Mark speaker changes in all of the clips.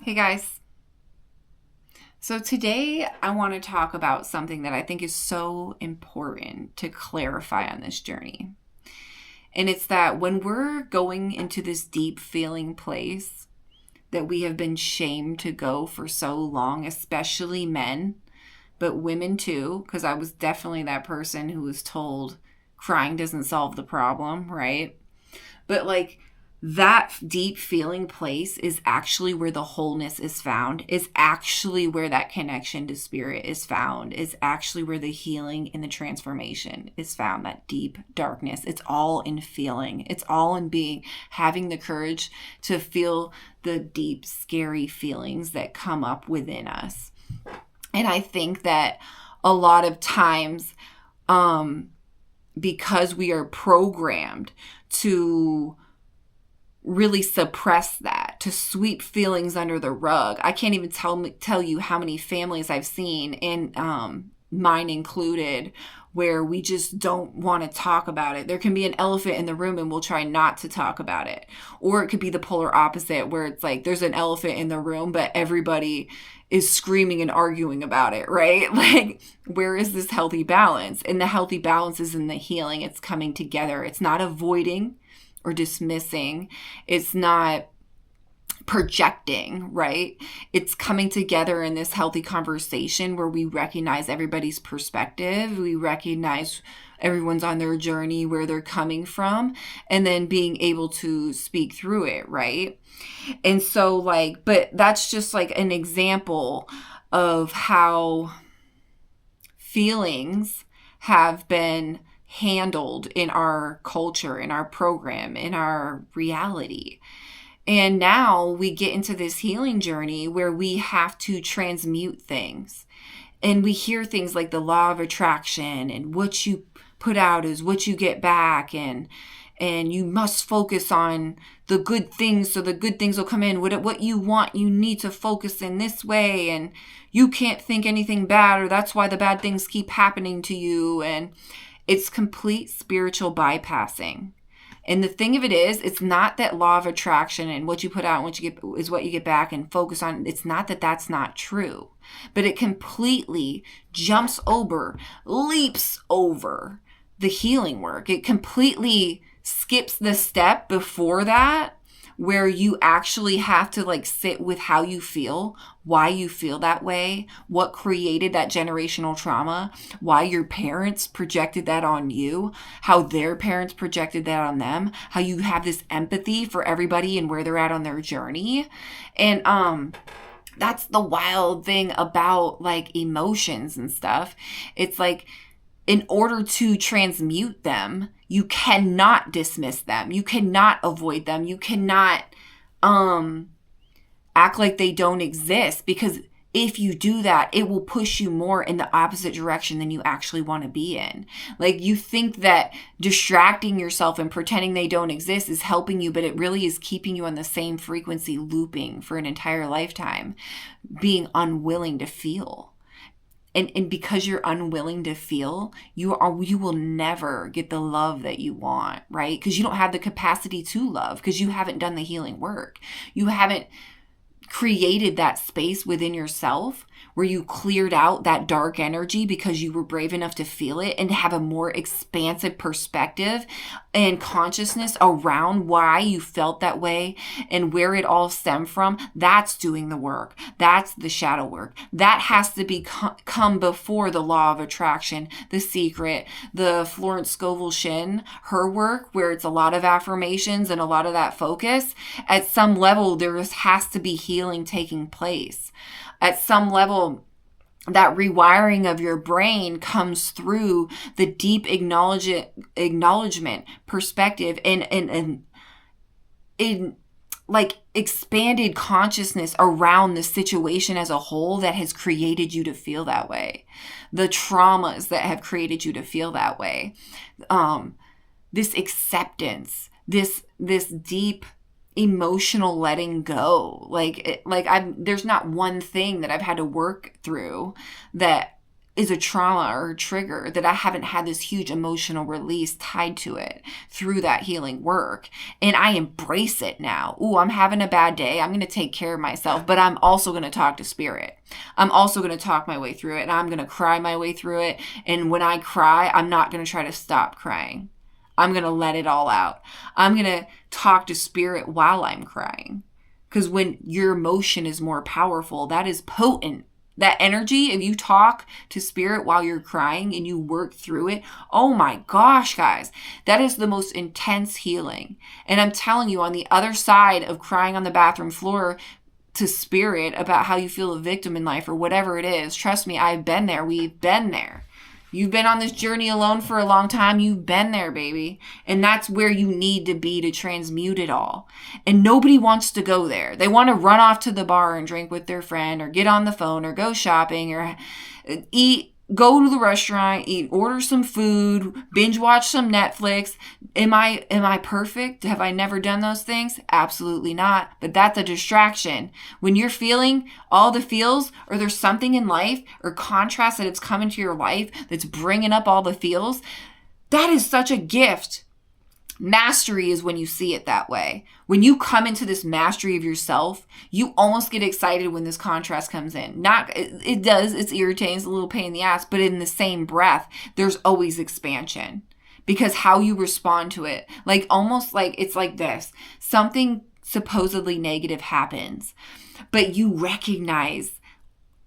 Speaker 1: Hey guys. So today I want to talk about something that I think is so important to clarify on this journey. And it's that when we're going into this deep feeling place that we have been shamed to go for so long, especially men, but women too, because I was definitely that person who was told crying doesn't solve the problem, right? But like that deep feeling place is actually where the wholeness is found, is actually where that connection to spirit is found, is actually where the healing and the transformation is found, that deep darkness. It's all in feeling, it's all in being, having the courage to feel the deep, scary feelings that come up within us. And I think that a lot of times, because we are programmed to really suppress that, to sweep feelings under the rug. I can't even tell you how many families I've seen, and mine included, where we just don't want to talk about it. There can be an elephant in the room and we'll try not to talk about it. Or it could be the polar opposite, where it's like there's an elephant in the room, but everybody is screaming and arguing about it, right? Like, where is this healthy balance? And the healthy balance is in the healing. It's coming together. It's not avoiding or dismissing. It's not projecting, right? It's coming together in this healthy conversation where we recognize everybody's perspective. We recognize everyone's on their journey, where they're coming from, and then being able to speak through it, right? And so, like, but that's just like an example of how feelings have been handled in our culture, in our program, in our reality. And now we get into this healing journey where we have to transmute things. And we hear things like the law of attraction, and what you put out is what you get back, and you must focus on the good things so the good things will come in. What you want, you need to focus in this way, and you can't think anything bad, or that's why the bad things keep happening to you. And it's complete spiritual bypassing. And the thing of it is, it's not that law of attraction and what you put out and what you get is what you get back, and focus on. It's not that that's not true, but it completely jumps over, leaps over the healing work. It completely skips the step before that, where you actually have to like sit with how you feel, why you feel that way, what created that generational trauma, why your parents projected that on you, how their parents projected that on them, how you have this empathy for everybody and where they're at on their journey. And that's the wild thing about like emotions and stuff. It's like, in order to transmute them, you cannot dismiss them. You cannot avoid them. You cannot act like they don't exist, because if you do that, it will push you more in the opposite direction than you actually want to be in. Like, you think that distracting yourself and pretending they don't exist is helping you, but it really is keeping you on the same frequency, looping for an entire lifetime, being unwilling to feel. And because you're unwilling to feel, you will never get the love that you want, right? Because you don't have the capacity to love, because you haven't done the healing work. You haven't created that space within yourself where you cleared out that dark energy because you were brave enough to feel it and have a more expansive perspective and consciousness around why you felt that way and where it all stemmed from. That's doing the work. That's the shadow work. That has to come before the law of attraction, the secret, the Florence Scovel Shin, her work, where it's a lot of affirmations and a lot of that focus. At some level, there has to be healing taking place. At some level, that rewiring of your brain comes through the deep acknowledgement perspective and like expanded consciousness around the situation as a whole that has created you to feel that way. The traumas that have created you to feel that way. This acceptance, this deep emotional letting go. There's not one thing that I've had to work through that is a trauma or a trigger that I haven't had this huge emotional release tied to it through that healing work. And I embrace it now. Ooh, I'm having a bad day. I'm going to take care of myself, but I'm also going to talk to spirit. I'm also going to talk my way through it, and I'm going to cry my way through it. And when I cry, I'm not going to try to stop crying. I'm going to let it all out. I'm going to talk to spirit while I'm crying. Because when your emotion is more powerful, that is potent. That energy, if you talk to spirit while you're crying and you work through it, oh my gosh, guys, that is the most intense healing. And I'm telling you, on the other side of crying on the bathroom floor to spirit about how you feel a victim in life or whatever it is, trust me, I've been there. We've been there. You've been on this journey alone for a long time. You've been there, baby. And that's where you need to be to transmute it all. And nobody wants to go there. They want to run off to the bar and drink with their friend or get on the phone or go shopping or go to the restaurant, order some food, binge watch some Netflix. Am I perfect? Have I never done those things? Absolutely not. But that's a distraction. When you're feeling all the feels, or there's something in life or contrast that it's come into your life that's bringing up all the feels, that is such a gift. Mastery is when you see it that way. When you come into this mastery of yourself, you almost get excited when this contrast comes in. It does, it's irritating, it's a little pain in the ass, but in the same breath, there's always expansion. Because how you respond to it, like almost like it's like this. Something supposedly negative happens, but you recognize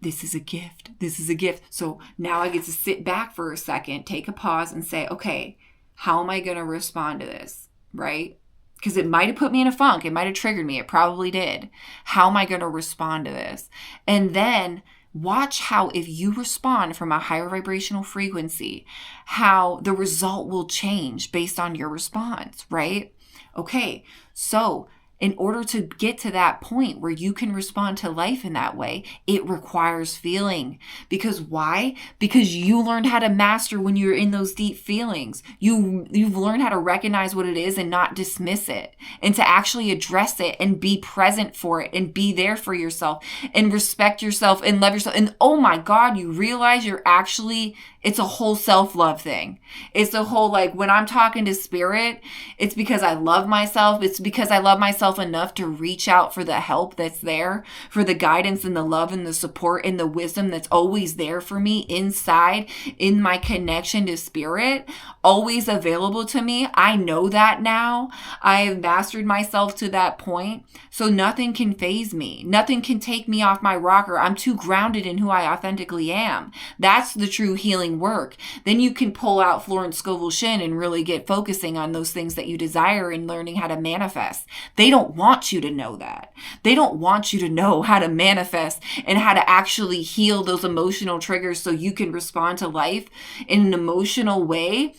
Speaker 1: this is a gift. This is a gift. So now I get to sit back for a second, take a pause and say, okay, how am I going to respond to this, right? Because it might have put me in a funk. It might have triggered me. It probably did. How am I going to respond to this? And then watch how if you respond from a higher vibrational frequency, how the result will change based on your response, right? Okay, so in order to get to that point where you can respond to life in that way, it requires feeling. Because why? Because you learned how to master when you're in those deep feelings. You've learned how to recognize what it is and not dismiss it, and to actually address it and be present for it and be there for yourself and respect yourself and love yourself. And oh my God, you realize it's a whole self-love thing. It's a whole, like, when I'm talking to spirit, it's because I love myself. It's because I love myself enough to reach out for the help that's there, for the guidance and the love and the support and the wisdom that's always there for me inside, in my connection to spirit, always available to me. I know that now. I have mastered myself to that point. So nothing can faze me. Nothing can take me off my rocker. I'm too grounded in who I authentically am. That's the true healing work. Then you can pull out Florence Scovel Shinn and really get focusing on those things that you desire and learning how to manifest. They don't want you to know that. They don't want you to know how to manifest and how to actually heal those emotional triggers so you can respond to life in an emotional way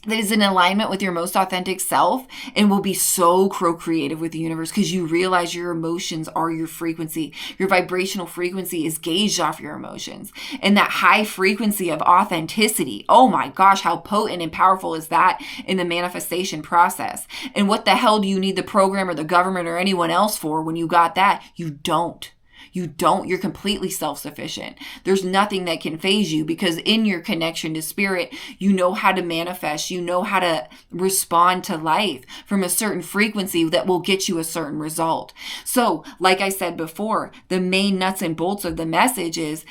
Speaker 1: that is in alignment with your most authentic self and will be so co-creative with the universe, because you realize your emotions are your frequency. Your vibrational frequency is gauged off your emotions. And that high frequency of authenticity, oh my gosh, how potent and powerful is that in the manifestation process? And what the hell do you need the program or the government or anyone else for when you got that? You don't. You're completely self-sufficient. There's nothing that can faze you, because in your connection to spirit, you know how to manifest, you know how to respond to life from a certain frequency that will get you a certain result. So, like I said before, the main nuts and bolts of the message is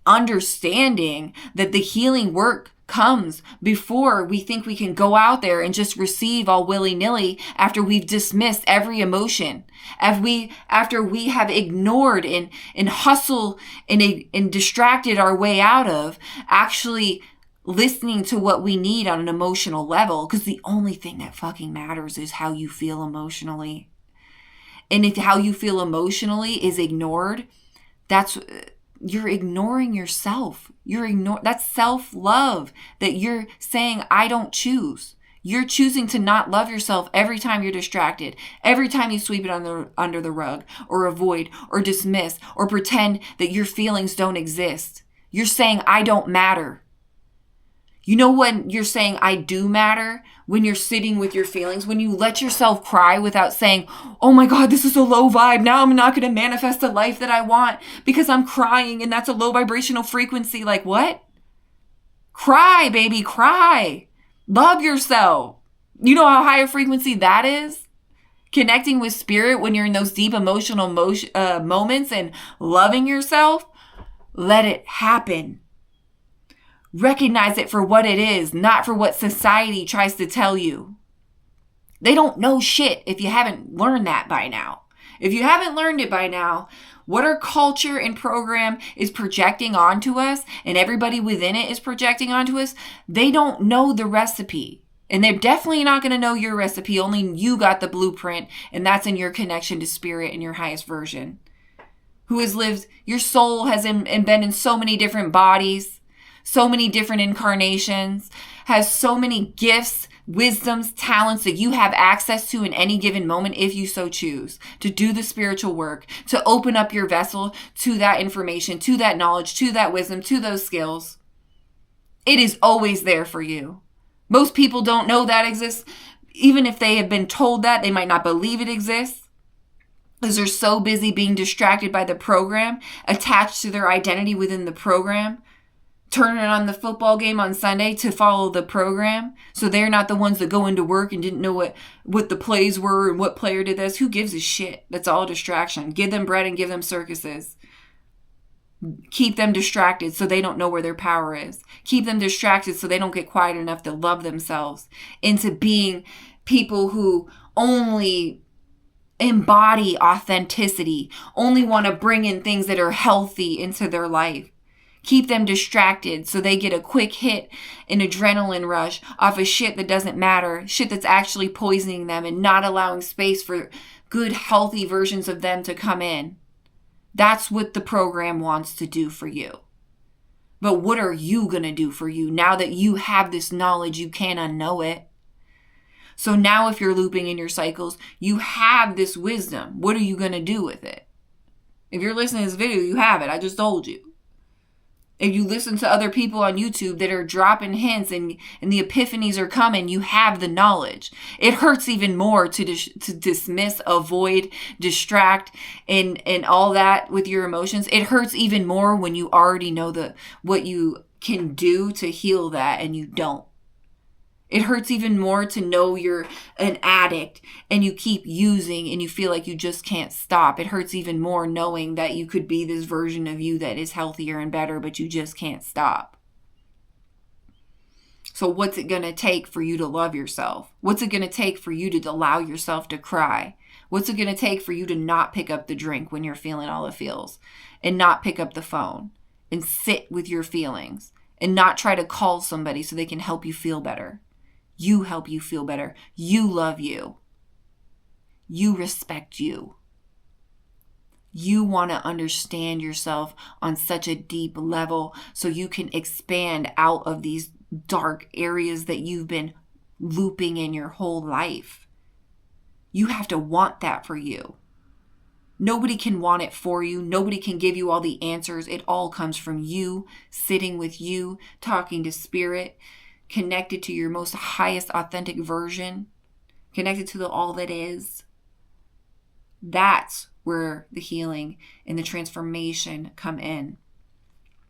Speaker 1: understanding that the healing work comes before we think we can go out there and just receive all willy-nilly after we've dismissed every emotion. After we have ignored and hustled and distracted our way out of actually listening to what we need on an emotional level, because the only thing that fucking matters is how you feel emotionally. And if how you feel emotionally is ignored, you're ignoring yourself. That's self-love, that you're saying, I don't choose. You're choosing to not love yourself every time you're distracted, every time you sweep it under the rug or avoid or dismiss or pretend that your feelings don't exist. You're saying, I don't matter. You know when you're saying, I do matter? When you're sitting with your feelings, when you let yourself cry without saying, oh my God, this is a low vibe. Now I'm not going to manifest the life that I want because I'm crying and that's a low vibrational frequency. Like what? Cry, baby, cry. Love yourself. You know how high a frequency that is? Connecting with spirit when you're in those deep emotional moments and loving yourself. Let it happen. Recognize it for what it is, not for what society tries to tell you. They don't know shit if you haven't learned that by now. If you haven't learned it by now, what our culture and program is projecting onto us, and everybody within it is projecting onto us, they don't know the recipe. And they're definitely not going to know your recipe. Only you got the blueprint, and that's in your connection to spirit and your highest version. Who has lived, your soul has been in so many different bodies, so many different incarnations, has so many gifts, wisdoms, talents that you have access to in any given moment if you so choose, to do the spiritual work, to open up your vessel to that information, to that knowledge, to that wisdom, to those skills. It is always there for you. Most people don't know that exists. Even if they have been told that, they might not believe it exists because they're so busy being distracted by the program, attached to their identity within the program, turning on the football game on Sunday to follow the program. So they're not the ones that go into work and didn't know what the plays were and what player did this. Who gives a shit? That's all distraction. Give them bread and give them circuses. Keep them distracted so they don't know where their power is. Keep them distracted so they don't get quiet enough to love themselves into being people who only embody authenticity, only want to bring in things that are healthy into their life. Keep them distracted so they get a quick hit, an adrenaline rush off of shit that doesn't matter, shit that's actually poisoning them and not allowing space for good, healthy versions of them to come in. That's what the program wants to do for you. But what are you going to do for you now that you have this knowledge? You can't unknow it. So now if you're looping in your cycles, you have this wisdom. What are you going to do with it? If you're listening to this video, you have it. I just told you. If you listen to other people on YouTube that are dropping hints and the epiphanies are coming, you have the knowledge. It hurts even more to dismiss, avoid, distract, and all that with your emotions. It hurts even more when you already know what you can do to heal that and you don't. It hurts even more to know you're an addict and you keep using and you feel like you just can't stop. It hurts even more knowing that you could be this version of you that is healthier and better, but you just can't stop. So what's it going to take for you to love yourself? What's it going to take for you to allow yourself to cry? What's it going to take for you to not pick up the drink when you're feeling all the feels and not pick up the phone and sit with your feelings and not try to call somebody so they can help you feel better? You help you feel better. You love you. You respect you. You want to understand yourself on such a deep level so you can expand out of these dark areas that you've been looping in your whole life. You have to want that for you. Nobody can want it for you. Nobody can give you all the answers. It all comes from you, sitting with you, talking to spirit, connected to your most highest authentic version, connected to the all that is. That's where the healing and the transformation come in.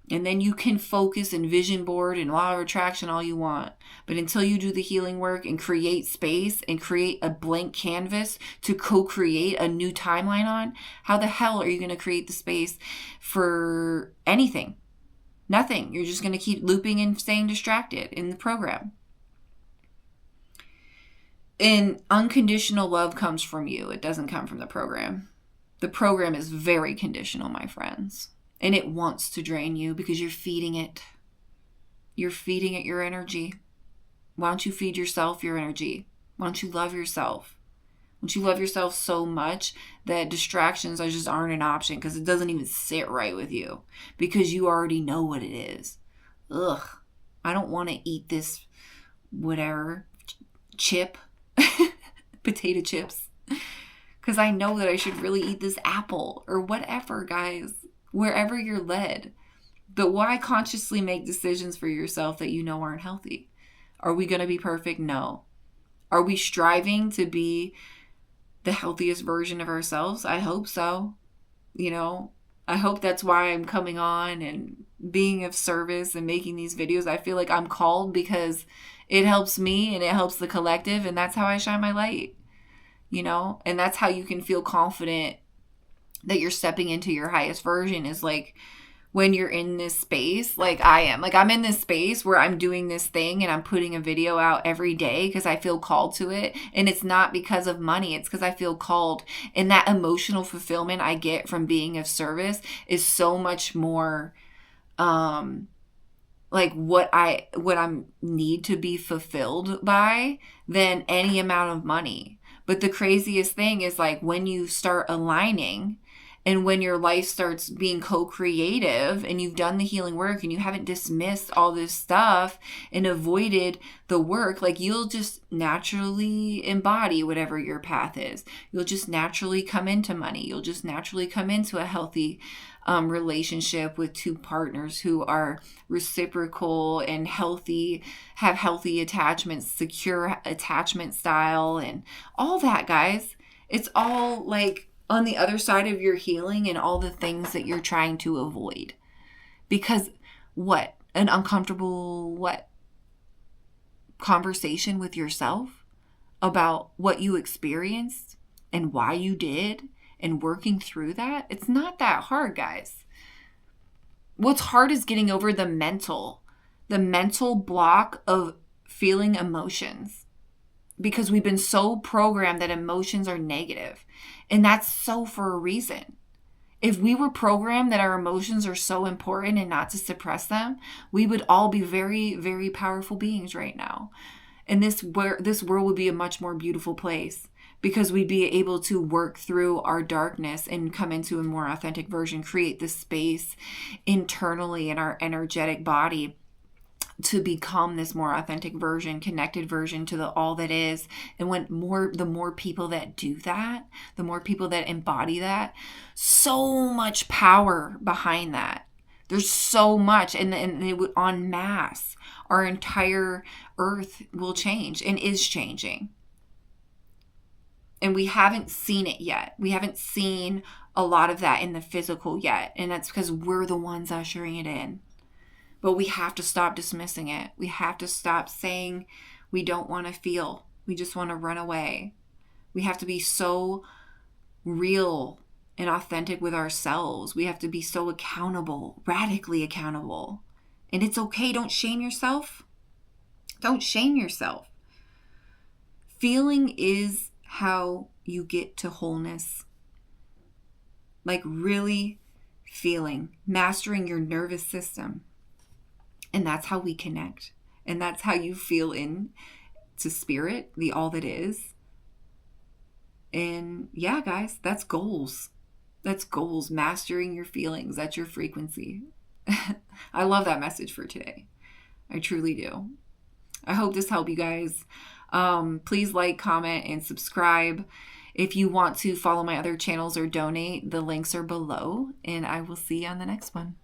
Speaker 1: And then you can focus and vision board and law of attraction all you want. But until you do the healing work and create space and create a blank canvas to co-create a new timeline on, how the hell are you going to create the space for anything? Nothing. You're just going to keep looping and staying distracted in the program. And unconditional love comes from you. It doesn't come from the program. The program is very conditional, my friends. And it wants to drain you because you're feeding it. You're feeding it your energy. Why don't you feed yourself your energy? Why don't you love yourself? Why don't you love yourself so much that distractions just aren't an option because it doesn't even sit right with you because you already know what it is. Ugh, I don't want to eat this whatever chip, potato chips, because I know that I should really eat this apple or whatever, guys, wherever you're led. But why consciously make decisions for yourself that you know aren't healthy? Are we going to be perfect? No. Are we striving to be the healthiest version of ourselves? I hope so. You know, I hope that's why I'm coming on and being of service and making these videos. I feel like I'm called because it helps me and it helps the collective, and that's how I shine my light, and that's how you can feel confident that you're stepping into your highest version, is like when you're in this space, like I am. Like I'm in this space where I'm doing this thing and I'm putting a video out every day because I feel called to it. And it's not because of money. It's because I feel called. And that emotional fulfillment I get from being of service is so much more like what I'm need to be fulfilled by than any amount of money. But the craziest thing is like when you start aligning and when your life starts being co-creative and you've done the healing work and you haven't dismissed all this stuff and avoided the work, like you'll just naturally embody whatever your path is. You'll just naturally come into money. You'll just naturally come into a healthy relationship with two partners who are reciprocal and healthy, have healthy attachments, secure attachment style, and all that, guys. It's all like on the other side of your healing and all the things that you're trying to avoid. Because an uncomfortable conversation with yourself about what you experienced and why you did and working through that, it's not that hard, guys. What's hard is getting over the mental block of feeling emotions, because we've been so programmed that emotions are negative. And that's so for a reason. If we were programmed that our emotions are so important and not to suppress them, we would all be very, very powerful beings right now. And this world would be a much more beautiful place, because we'd be able to work through our darkness and come into a more authentic version, create this space internally in our energetic body to become this more authentic version, connected version to the all that is. And the more people that do that, the more people that embody that, so much power behind that. There's so much, and it would en masse. Our entire earth will change and is changing. And we haven't seen it yet. We haven't seen a lot of that in the physical yet. And that's because we're the ones ushering it in. But we have to stop dismissing it. We have to stop saying we don't want to feel. We just want to run away. We have to be so real and authentic with ourselves. We have to be so accountable, radically accountable. And it's okay. Don't shame yourself. Don't shame yourself. Feeling is how you get to wholeness. Like really feeling, mastering your nervous system. And that's how we connect. And that's how you feel in to spirit, the all that is. And yeah, guys, that's goals. That's goals. Mastering your feelings. That's your frequency. I love that message for today. I truly do. I hope this helped you guys. Please like, comment, and subscribe. If you want to follow my other channels or donate, the links are below. And I will see you on the next one.